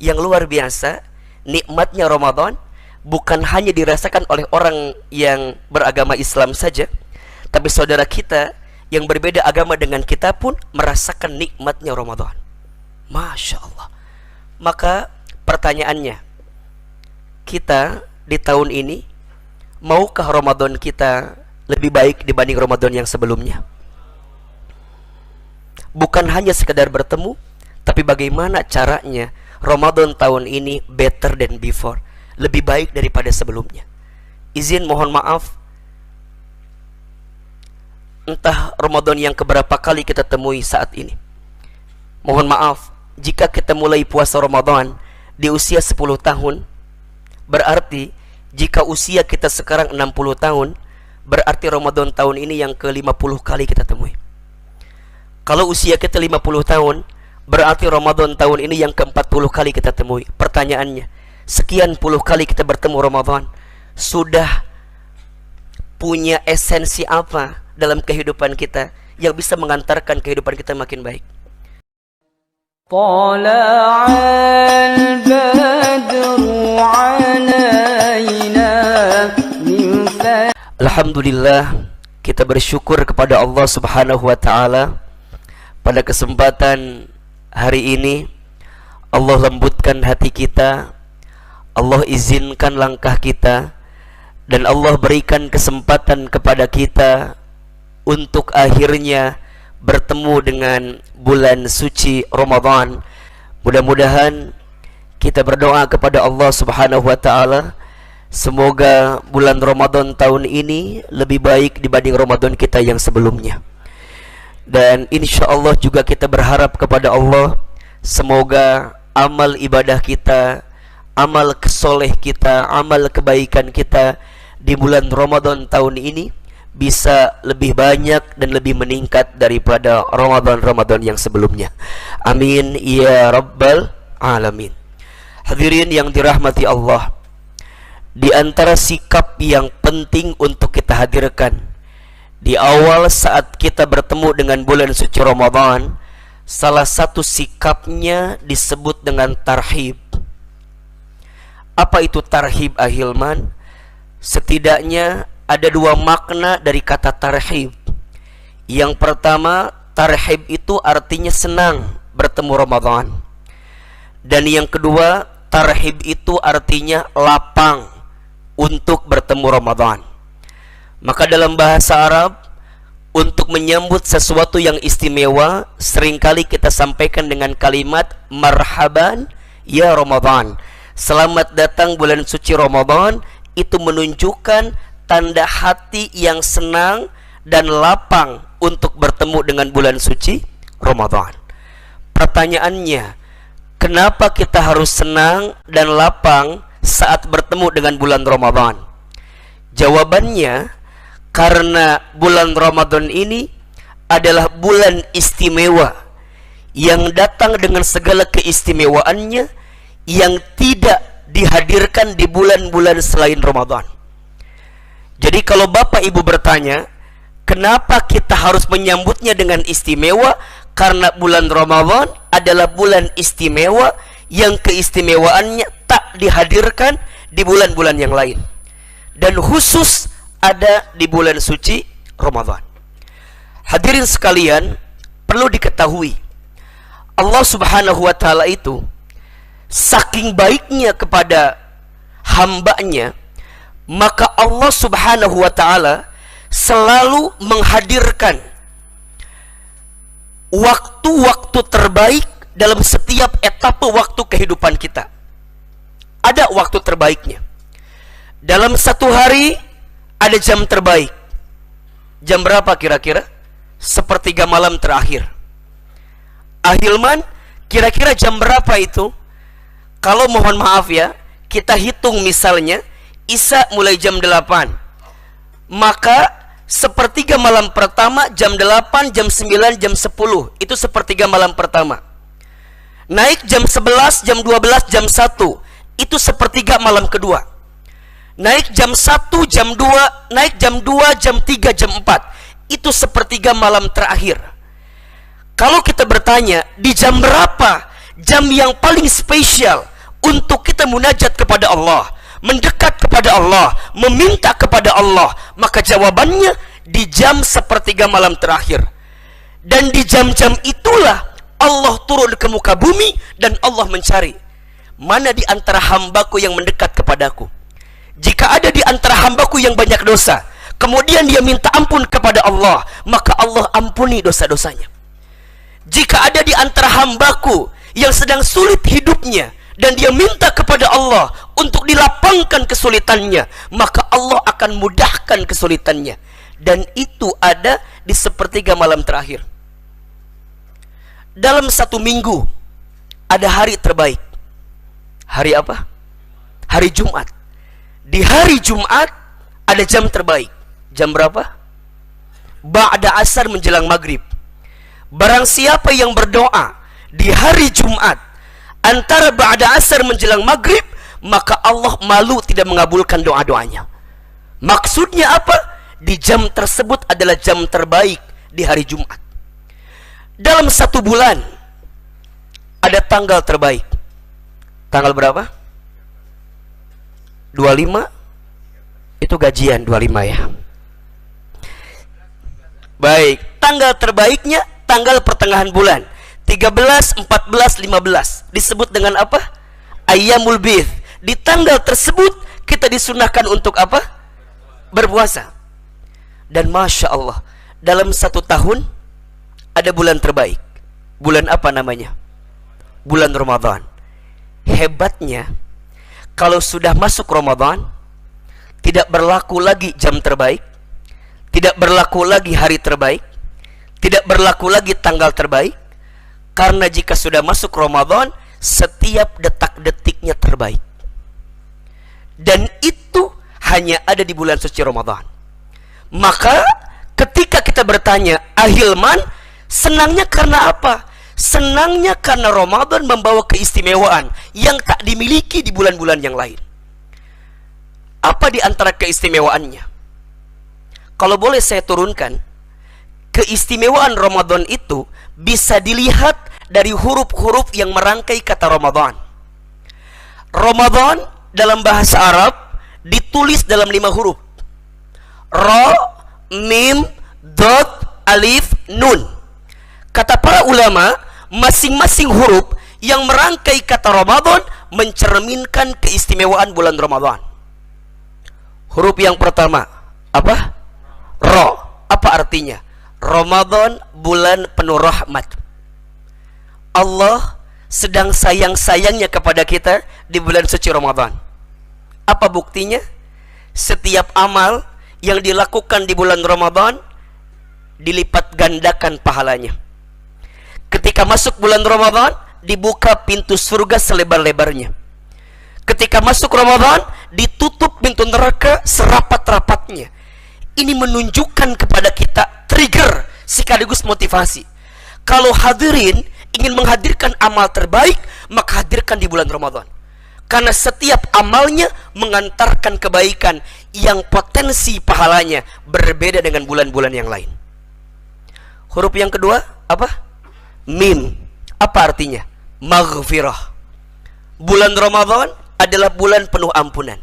yang luar biasa. Nikmatnya Ramadan bukan hanya dirasakan oleh orang yang beragama Islam saja, tapi saudara kita yang berbeda agama dengan kita pun merasakan nikmatnya Ramadan. Masya Allah. Maka pertanyaannya, kita di tahun ini, maukah Ramadan kita lebih baik dibanding Ramadan yang sebelumnya? Bukan hanya sekedar bertemu, tapi bagaimana caranya Ramadan tahun ini better than before, lebih baik daripada sebelumnya. Izin mohon maaf, entah Ramadan yang keberapa kali kita temui saat ini. Mohon maaf, jika kita mulai puasa Ramadan di usia 10 tahun, berarti jika usia kita sekarang 60 tahun, berarti Ramadan tahun ini yang ke-50 kali kita temui. Kalau usia kita 50 tahun, berarti Ramadan tahun ini yang ke-40 kali kita temui. Pertanyaannya, sekian puluh kali kita bertemu Ramadan, sudah punya esensi apa dalam kehidupan kita yang bisa mengantarkan kehidupan kita makin baik? Alhamdulillah, kita bersyukur kepada Allah Subhanahu wa ta'ala. Pada kesempatan hari ini Allah lembutkan hati kita, Allah izinkan langkah kita, dan Allah berikan kesempatan kepada kita untuk akhirnya bertemu dengan bulan suci Ramadan. Mudah-mudahan kita berdoa kepada Allah Subhanahu wa ta'ala, semoga bulan Ramadan tahun ini lebih baik dibanding Ramadan kita yang sebelumnya. Dan insya Allah juga kita berharap kepada Allah, semoga amal ibadah kita, amal kesoleh kita, amal kebaikan kita di bulan Ramadan tahun ini bisa lebih banyak dan lebih meningkat daripada Ramadan-Ramadan yang sebelumnya. Amin ya Rabbal Alamin. Hadirin yang dirahmati Allah, di antara sikap yang penting untuk kita hadirkan di awal saat kita bertemu dengan bulan suci Ramadan, salah satu sikapnya disebut dengan tarhib. Apa itu tarhib, Ahilman? Setidaknya ada dua makna dari kata tarhib. Yang pertama, tarhib itu artinya senang bertemu Ramadan. Dan yang kedua, tarhib itu artinya lapang untuk bertemu Ramadan. Maka dalam bahasa Arab, untuk menyambut sesuatu yang istimewa, seringkali kita sampaikan dengan kalimat marhaban ya Ramadan. Selamat datang bulan suci Ramadan. Itu menunjukkan tanda hati yang senang dan lapang untuk bertemu dengan bulan suci Ramadan. Pertanyaannya, kenapa kita harus senang dan lapang saat bertemu dengan bulan Ramadan? Jawabannya, karena bulan Ramadan ini adalah bulan istimewa yang datang dengan segala keistimewaannya yang tidak dihadirkan di bulan-bulan selain Ramadan. Jadi kalau Bapak Ibu bertanya, kenapa kita harus menyambutnya dengan istimewa? Karena bulan Ramadan adalah bulan istimewa yang keistimewaannya tak dihadirkan di bulan-bulan yang lain, dan khusus ada di bulan suci Ramadan. Hadirin sekalian, perlu diketahui, Allah Subhanahu wa ta'ala itu saking baiknya kepada hambanya, maka Allah Subhanahu wa ta'ala selalu menghadirkan waktu-waktu terbaik dalam setiap etapa waktu kehidupan kita. Ada waktu terbaiknya. Dalam satu hari ada jam terbaik. Jam berapa kira-kira? Sepertiga malam terakhir. Ahilman, kira-kira jam berapa itu? Kalau mohon maaf ya, kita hitung misalnya Isya mulai jam 8, maka sepertiga malam pertama jam 8, jam 9, jam 10. Itu sepertiga malam pertama. Naik jam 11, jam 12, jam 1. Itu sepertiga malam kedua. Naik jam 1, jam 2, naik jam 2, jam 3, jam 4. Itu sepertiga malam terakhir. Kalau kita bertanya, di jam berapa jam yang paling spesial untuk kita munajat kepada Allah, mendekat kepada Allah, meminta kepada Allah, maka jawabannya di jam sepertiga malam terakhir. Dan di jam-jam itulah Allah turun ke muka bumi dan Allah mencari mana di antara hambaku yang mendekat kepadaku. Jika ada di antara hambaku yang banyak dosa, kemudian dia minta ampun kepada Allah, maka Allah ampuni dosa-dosanya. Jika ada di antara hambaku yang sedang sulit hidupnya dan dia minta kepada Allah untuk dilapangkan kesulitannya, maka Allah akan mudahkan kesulitannya. Dan itu ada di sepertiga malam terakhir. Dalam satu minggu ada hari terbaik. Hari apa? Hari Jumat. Di hari Jumat ada jam terbaik. Jam berapa? Ba'da asar menjelang maghrib. Barang siapa yang berdoa di hari Jumat antara ba'da asar menjelang maghrib, maka Allah malu tidak mengabulkan doa-doanya. Maksudnya apa? Di jam tersebut adalah jam terbaik di hari Jumat. Dalam satu bulan ada tanggal terbaik. Tanggal berapa? 25. Itu gajian 25 ya. Baik, tanggal terbaiknya tanggal pertengahan bulan 13, 14, 15. Disebut dengan apa? Ayyamul Bidh. Di tanggal tersebut kita disunahkan untuk apa? Berpuasa. Dan Masya Allah, dalam satu tahun ada bulan terbaik. Bulan apa namanya? Bulan Ramadan. Hebatnya, kalau sudah masuk Ramadan, tidak berlaku lagi jam terbaik, tidak berlaku lagi hari terbaik, tidak berlaku lagi tanggal terbaik. Karena jika sudah masuk Ramadan, setiap detak-detiknya terbaik. Dan itu hanya ada di bulan suci Ramadan. Maka ketika kita bertanya, Ahilman, senangnya karena apa? Senangnya karena Ramadan membawa keistimewaan yang tak dimiliki di bulan-bulan yang lain. Apa di antara keistimewaannya? Kalau boleh saya turunkan, keistimewaan Ramadan itu bisa dilihat dari huruf-huruf yang merangkai kata Ramadan. Ramadan dalam bahasa Arab ditulis dalam 5 huruf. Ra, Mim, Dot, Alif, Nun. Kata para ulama, masing-masing huruf yang merangkai kata Ramadan mencerminkan keistimewaan bulan Ramadan. Huruf yang pertama, apa? Ra. Apa artinya? Ramadan bulan penuh rahmat. Allah sedang sayang-sayangnya kepada kita di bulan suci Ramadan. Apa buktinya? Setiap amal yang dilakukan di bulan Ramadan dilipat gandakan pahalanya. Ketika masuk bulan Ramadan, dibuka pintu surga selebar-lebarnya. Ketika masuk Ramadan, ditutup pintu neraka serapat-rapatnya. Ini menunjukkan kepada kita trigger sekaligus motivasi. Kalau hadirin ingin menghadirkan amal terbaik, maka hadirkan di bulan Ramadan. Karena setiap amalnya mengantarkan kebaikan yang potensi pahalanya berbeda dengan bulan-bulan yang lain. Huruf yang kedua apa? Mim. Apa artinya? Maghfirah. Bulan Ramadan adalah bulan penuh ampunan.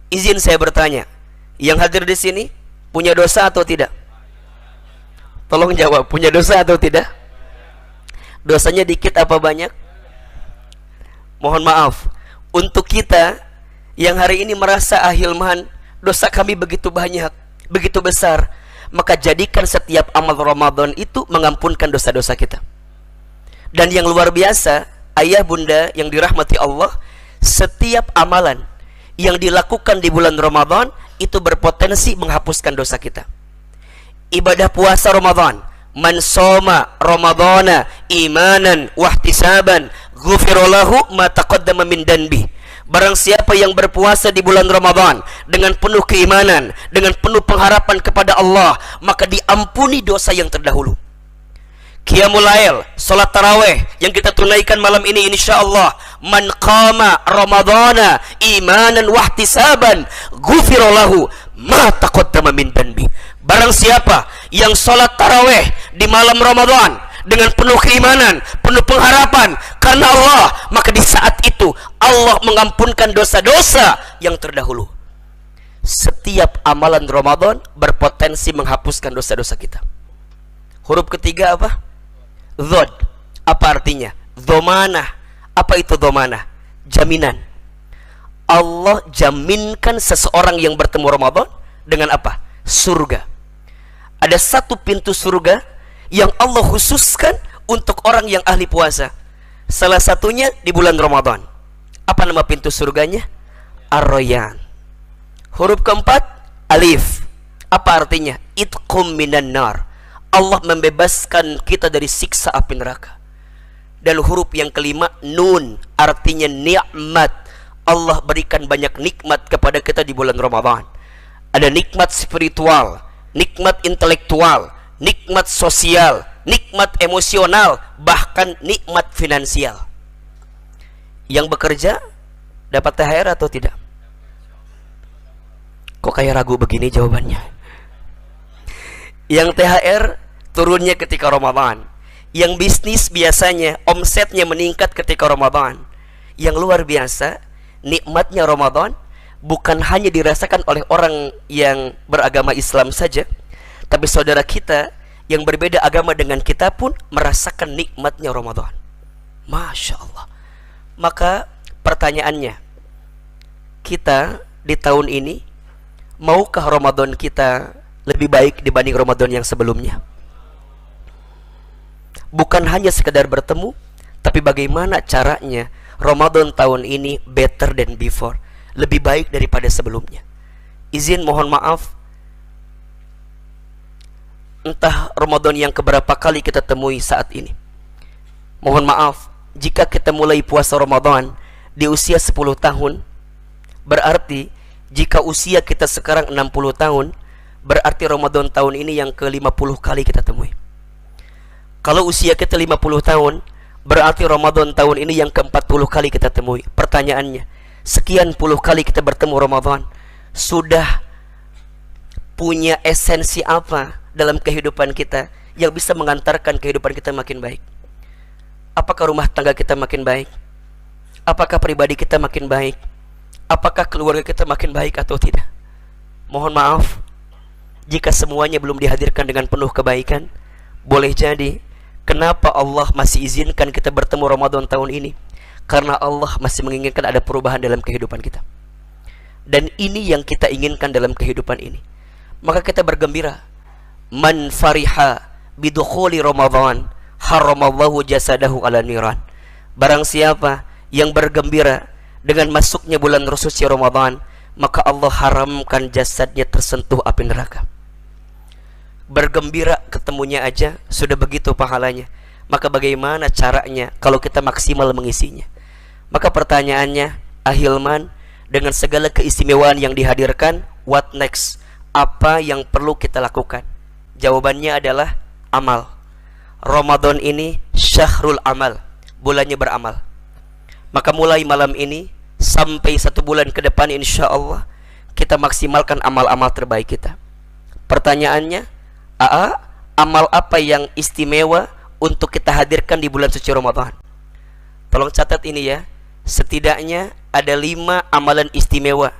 Izin saya bertanya, yang hadir di sini punya dosa atau tidak? Tolong jawab, punya dosa atau tidak? Dosanya dikit apa banyak? Mohon maaf, untuk kita yang hari ini merasa Ahilman, dosa kami begitu banyak, begitu besar, maka jadikan setiap amal Ramadan itu mengampunkan dosa-dosa kita. Dan yang luar biasa, ayah bunda yang dirahmati Allah, setiap amalan yang dilakukan di bulan Ramadan itu berpotensi menghapuskan dosa kita. Ibadah puasa Ramadan, man soma Ramadana imanan wahtisaban ghufira lahu ma taqaddama min danbi. Barang siapa yang berpuasa di bulan Ramadan dengan penuh keimanan, dengan penuh pengharapan kepada Allah, maka diampuni dosa yang terdahulu. Qiyamul Lail, salat tarawih yang kita tunaikan malam ini insyaallah, man qama Ramadana imanan wahtisaban ghufira lahu ma taqaddama min danbi. Barang siapa yang salat tarawih di malam Ramadan dengan penuh keimanan, penuh pengharapan karena Allah, maka di saat itu Allah mengampunkan dosa-dosa yang terdahulu. Setiap amalan Ramadan berpotensi menghapuskan dosa-dosa kita. Huruf ketiga apa? Dhod. Apa artinya? Dhomanah. Apa itu dhomanah? Jaminan. Allah jaminkan seseorang yang bertemu Ramadan dengan apa? Surga. Ada satu pintu surga yang Allah khususkan untuk orang yang ahli puasa. Salah satunya di bulan Ramadan. Apa nama pintu surganya? Ar-Rayyan. Huruf keempat, alif. Apa artinya? Itqum minan nar. Allah membebaskan kita dari siksa api neraka. Dan huruf yang kelima, nun. Artinya nikmat. Allah berikan banyak nikmat kepada kita di bulan Ramadan. Ada nikmat spiritual, nikmat intelektual, nikmat sosial, nikmat emosional, bahkan nikmat finansial. Yang bekerja dapat THR atau tidak? Kok kayak ragu begini jawabannya? Yang THR turunnya ketika Ramadan. Yang bisnis biasanya omsetnya meningkat ketika Ramadan. Yang luar biasa, nikmatnya Ramadan bukan hanya dirasakan oleh orang yang beragama Islam saja, tapi saudara kita yang berbeda agama dengan kita pun merasakan nikmatnya Ramadan. Masya Allah. Maka pertanyaannya, kita di tahun ini, maukah Ramadan kita lebih baik dibanding Ramadan yang sebelumnya? Bukan hanya sekedar bertemu, tapi bagaimana caranya Ramadan tahun ini better than before, lebih baik daripada sebelumnya. Izin mohon maaf, entah Ramadan yang keberapa kali kita temui saat ini. Mohon maaf, jika kita mulai puasa Ramadan di usia 10 tahun, berarti jika usia kita sekarang 60 tahun, berarti Ramadan tahun ini yang ke-50 kali kita temui. Kalau usia kita 50 tahun, berarti Ramadan tahun ini yang ke-40 kali kita temui. Pertanyaannya, sekian puluh kali kita bertemu Ramadan, sudah punya esensi apa dalam kehidupan kita yang bisa mengantarkan kehidupan kita makin baik? Apakah rumah tangga kita makin baik? Apakah pribadi kita makin baik? Apakah keluarga kita makin baik atau tidak? Mohon maaf, jika semuanya belum dihadirkan dengan penuh kebaikan, boleh jadi kenapa Allah masih izinkan kita bertemu Ramadan tahun ini? Karena Allah masih menginginkan ada perubahan dalam kehidupan kita. Dan ini yang kita inginkan dalam kehidupan ini. Maka kita bergembira. Man fariha bidukhuli Ramadan haramallahu jasadahu ala niran. Barang siapa yang bergembira dengan masuknya bulan suci Ramadan, maka Allah haramkan jasadnya tersentuh api neraka. Bergembira ketemunya aja sudah begitu pahalanya, maka bagaimana caranya kalau kita maksimal mengisinya? Maka pertanyaannya, Ahilman, dengan segala keistimewaan yang dihadirkan, what next? Apa yang perlu kita lakukan? Jawabannya adalah amal. Ramadan ini syahrul amal, bulannya beramal. Maka mulai malam ini sampai 1 bulan ke depan, insya Allah kita maksimalkan amal-amal terbaik kita. Pertanyaannya, amal apa yang istimewa untuk kita hadirkan di bulan suci Ramadan? Tolong catat ini ya. Setidaknya ada 5 amalan istimewa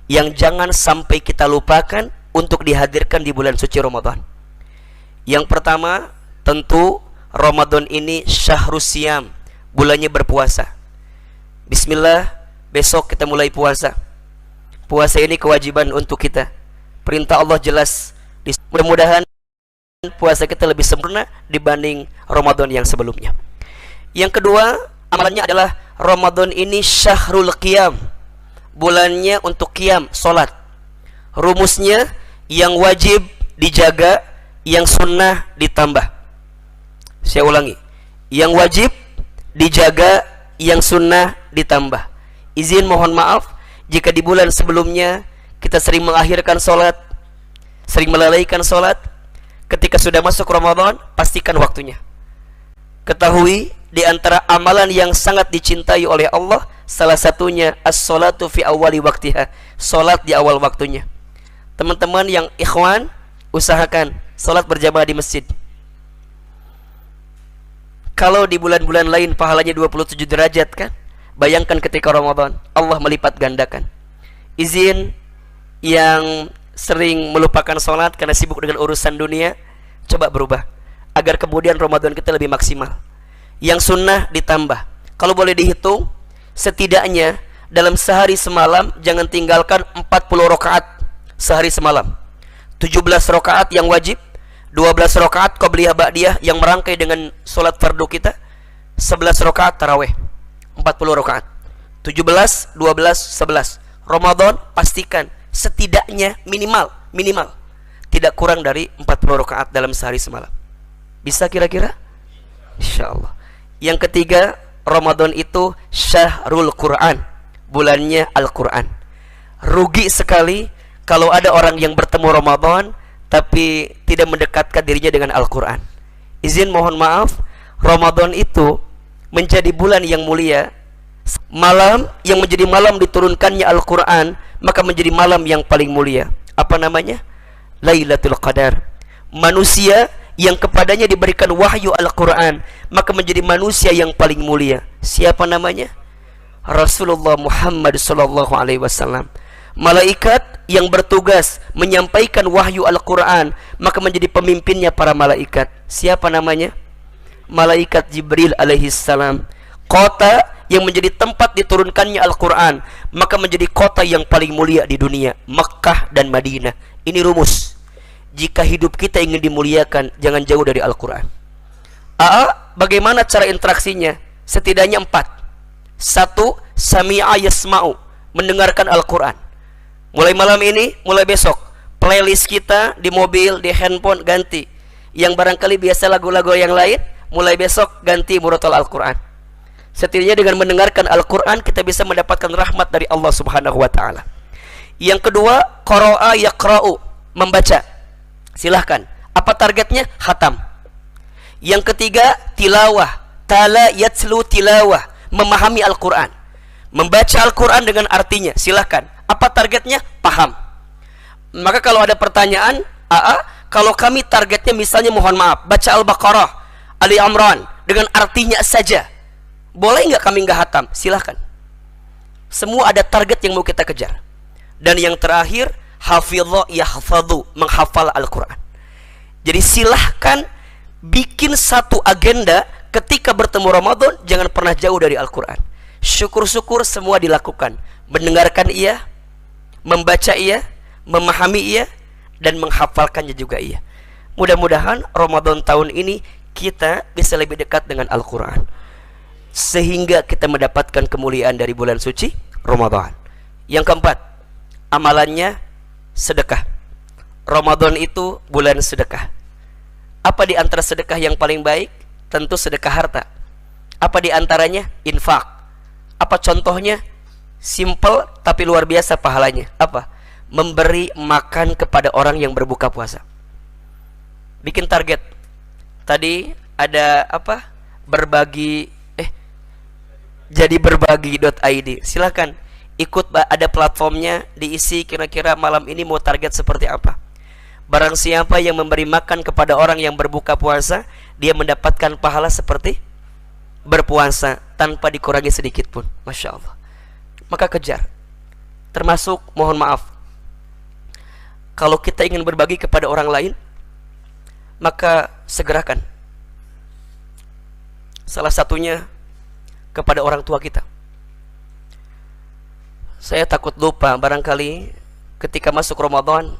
yang jangan sampai kita lupakan untuk dihadirkan di bulan suci Ramadan. Yang pertama, tentu Ramadan ini syahrus siyam, bulannya berpuasa. Bismillah, besok kita mulai puasa. Puasa ini kewajiban untuk kita. Perintah Allah jelas. Mudah-mudahan puasa kita lebih sempurna dibanding Ramadan yang sebelumnya. Yang kedua, amalannya adalah Ramadan ini syahrul qiyam, bulannya untuk qiyam, solat. Rumusnya, yang wajib dijaga, yang sunnah ditambah. Saya ulangi, yang wajib dijaga, yang sunnah ditambah. Izin mohon maaf jika di bulan sebelumnya kita sering mengakhirkan solat, sering melalaikan solat. Ketika sudah masuk Ramadan, pastikan waktunya. Ketahui di antara amalan yang sangat dicintai oleh Allah, salah satunya as-salatu fi awwali waktiha, solat di awal waktunya. Teman-teman yang ikhwan, usahakan solat berjamaah di masjid. Kalau di bulan-bulan lain pahalanya 27 derajat kan? Bayangkan ketika Ramadan Allah melipat gandakan. Izin yang sering melupakan sholat karena sibuk dengan urusan dunia, coba berubah agar kemudian Ramadan kita lebih maksimal. Yang sunnah ditambah. Kalau boleh dihitung, setidaknya dalam sehari semalam jangan tinggalkan 40 rakaat sehari semalam. 17 rakaat yang wajib, 12 rakaat qabliyah ba'diyah yang merangkai dengan sholat fardu kita, 11 rakaat tarawih, 40 rakaat, 17, 12, 11. Ramadan pastikan setidaknya minimal tidak kurang dari 40 rakaat dalam sehari semalam. Bisa kira-kira? Insyaallah. Yang ketiga, Ramadan itu syahrul Quran, bulannya Al-Quran. Rugi sekali kalau ada orang yang bertemu Ramadan tapi tidak mendekatkan dirinya dengan Al-Quran. Izin mohon maaf, Ramadan itu menjadi bulan yang mulia. Malam yang menjadi malam diturunkannya Al-Quran, maka menjadi malam yang paling mulia. Apa namanya? Lailatul Qadar. Manusia yang kepadanya diberikan wahyu Al-Quran, maka menjadi manusia yang paling mulia. Siapa namanya? Rasulullah Muhammad sallallahu alaihi wasallam. Malaikat yang bertugas menyampaikan wahyu Al-Quran, maka menjadi pemimpinnya para malaikat. Siapa namanya? Malaikat Jibril alaihi salam. Kota yang menjadi tempat diturunkannya Al-Quran, maka menjadi kota yang paling mulia di dunia, Makkah dan Madinah. Ini rumus. Jika hidup kita ingin dimuliakan, jangan jauh dari Al-Quran. Bagaimana cara interaksinya? Setidaknya 4. 1. Sami'a yasma'u, mendengarkan Al-Quran. Mulai malam ini, mulai besok, playlist kita di mobil, di handphone ganti. Yang barangkali biasa lagu-lagu yang lain, mulai besok ganti murotal Al-Quran. Setidaknya dengan mendengarkan Al-Quran kita bisa mendapatkan rahmat dari Allah Subhanahu wa ta'ala. Yang kedua, qara'a yaqra'u, membaca. Silahkan. Apa targetnya? Khatam. Yang ketiga, tilawah. Tala yatslu tilawah, memahami Al-Quran. Membaca Al-Quran dengan artinya. Silahkan. Apa targetnya? Paham. Maka kalau ada pertanyaan, kalau kami targetnya misalnya mohon maaf, baca Al-Baqarah, Ali Imran dengan artinya saja, boleh nggak kami nggak hatam? Silahkan. Semua ada target yang mau kita kejar. Dan yang terakhir, hafidhu yahfadhu, menghafal Al-Quran. Jadi silahkan bikin satu agenda ketika bertemu Ramadan, jangan pernah jauh dari Al-Quran. Syukur-syukur semua dilakukan. Mendengarkan iya, membaca iya, memahami iya, dan menghafalkannya juga iya. Mudah-mudahan Ramadan tahun ini kita bisa lebih dekat dengan Al-Quran, sehingga kita mendapatkan kemuliaan dari bulan suci Ramadan. Yang keempat, amalannya sedekah. Ramadan itu bulan sedekah. Apa di antara sedekah yang paling baik? Tentu sedekah harta. Apa di antaranya? Infak. Apa contohnya? Simple tapi luar biasa pahalanya. Apa? Memberi makan kepada orang yang berbuka puasa. Bikin target. Tadi ada apa? Jadi berbagi.id. Silakan ikut, ada platformnya, diisi kira-kira malam ini mau target seperti apa. Barang siapa yang memberi makan kepada orang yang berbuka puasa, dia mendapatkan pahala seperti berpuasa tanpa dikurangi sedikit pun. Masya Allah. Maka kejar. Termasuk mohon maaf, kalau kita ingin berbagi kepada orang lain, maka segerakan. Salah satunya kepada orang tua kita. Saya takut lupa, barangkali ketika masuk Ramadan,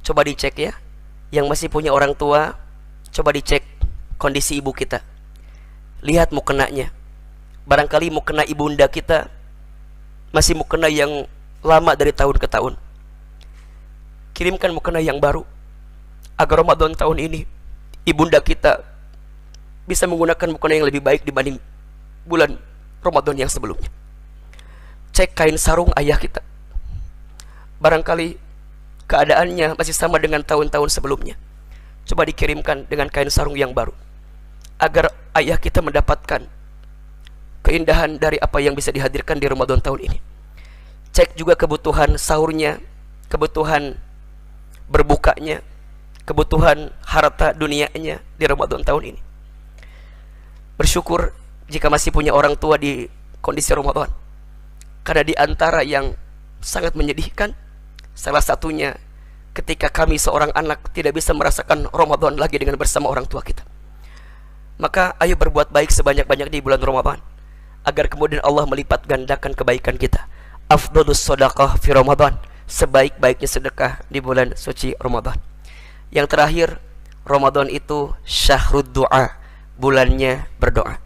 coba dicek ya. Yang masih punya orang tua, coba dicek kondisi ibu kita. Lihat mukenanya. Barangkali mukena ibunda kita masih mukena yang lama dari tahun ke tahun. Kirimkan mukena yang baru, agar Ramadan tahun ini ibunda kita bisa menggunakan mukena yang lebih baik dibanding bulan Ramadan yang sebelumnya. Cek kain sarung ayah kita, barangkali keadaannya masih sama dengan tahun-tahun sebelumnya. Coba dikirimkan dengan kain sarung yang baru, agar ayah kita mendapatkan keindahan dari apa yang bisa dihadirkan di Ramadan tahun ini. Cek juga kebutuhan sahurnya, kebutuhan berbukanya, kebutuhan harta dunianya di Ramadan tahun ini. bersyukur jika masih punya orang tua di kondisi Ramadan. Karena di antara yang sangat menyedihkan, salah satunya ketika kami seorang anak tidak bisa merasakan Ramadan lagi dengan bersama orang tua kita. Maka ayo berbuat baik sebanyak-banyak di bulan Ramadan, agar kemudian Allah melipat gandakan kebaikan kita. Afdhalus shadaqah fi Ramadan, sebaik-baiknya sedekah di bulan suci Ramadan. Yang terakhir, Ramadan itu syahrud du'a, bulannya berdoa.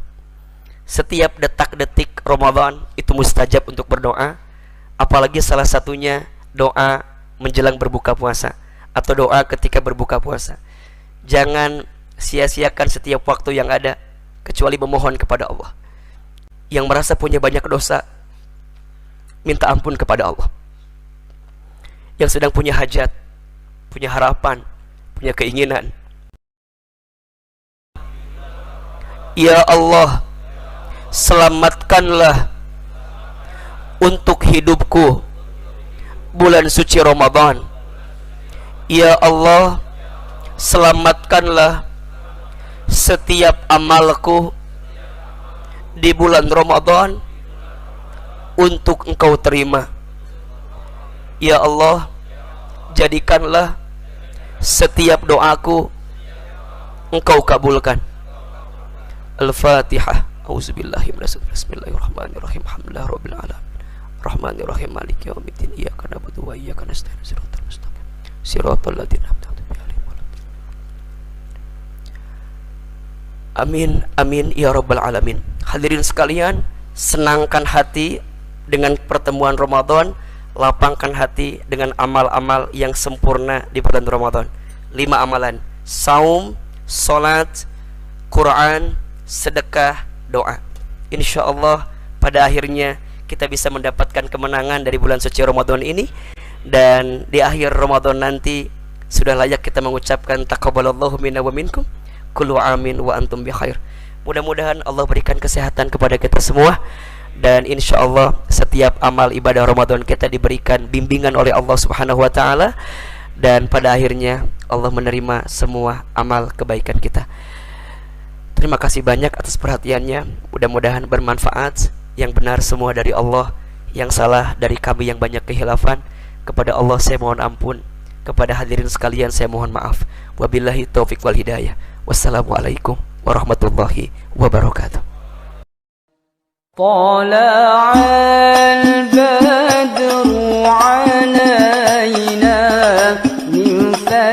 Setiap detak-detik Ramadan itu mustajab untuk berdoa, apalagi salah satunya doa menjelang berbuka puasa atau doa ketika berbuka puasa. Jangan sia-siakan setiap waktu yang ada kecuali memohon kepada Allah. Yang merasa punya banyak dosa, minta ampun kepada Allah. Yang sedang punya hajat, punya harapan, punya keinginan, ya Allah, selamatkanlah untuk hidupku bulan suci Ramadan. Ya Allah, selamatkanlah setiap amalku di bulan Ramadan untuk Engkau terima. Ya Allah, jadikanlah setiap doaku Engkau kabulkan. Al-Fatihah. Auzubillahi minasyaitonir rajim. Bismillahirrahmanirrahim. Alhamdulillahirabbil alamin. Rahmanirrahim. Maliki yaumiddin. Iyyaka na'budu wa iyyaka nasta'in. Shiratal mustaqim. Shiratal ladzina an'amta 'alaihim. Amin, amin ya rabbal alamin. Hadirin sekalian, senangkan hati dengan pertemuan Ramadan, lapangkan hati dengan amal-amal yang sempurna di bulan Ramadan. 5 amalan: saum, salat, Quran, sedekah, doa. Insyaallah pada akhirnya kita bisa mendapatkan kemenangan dari bulan suci Ramadan ini, dan di akhir Ramadan nanti sudah layak kita mengucapkan taqabbalallahu minna wa minkum, kullu amin wa antum bi khair. Mudah-mudahan Allah berikan kesehatan kepada kita semua, dan insyaallah setiap amal ibadah Ramadan kita diberikan bimbingan oleh Allah Subhanahu wa taala, dan pada akhirnya Allah menerima semua amal kebaikan kita. Terima kasih banyak atas perhatiannya. Mudah-mudahan bermanfaat. Yang benar semua dari Allah, yang salah dari kami yang banyak kehilafan. Kepada Allah saya mohon ampun, kepada hadirin sekalian saya mohon maaf. Wabillahi taufiq wal hidayah. Wassalamualaikum warahmatullahi wabarakatuh. طلع البدر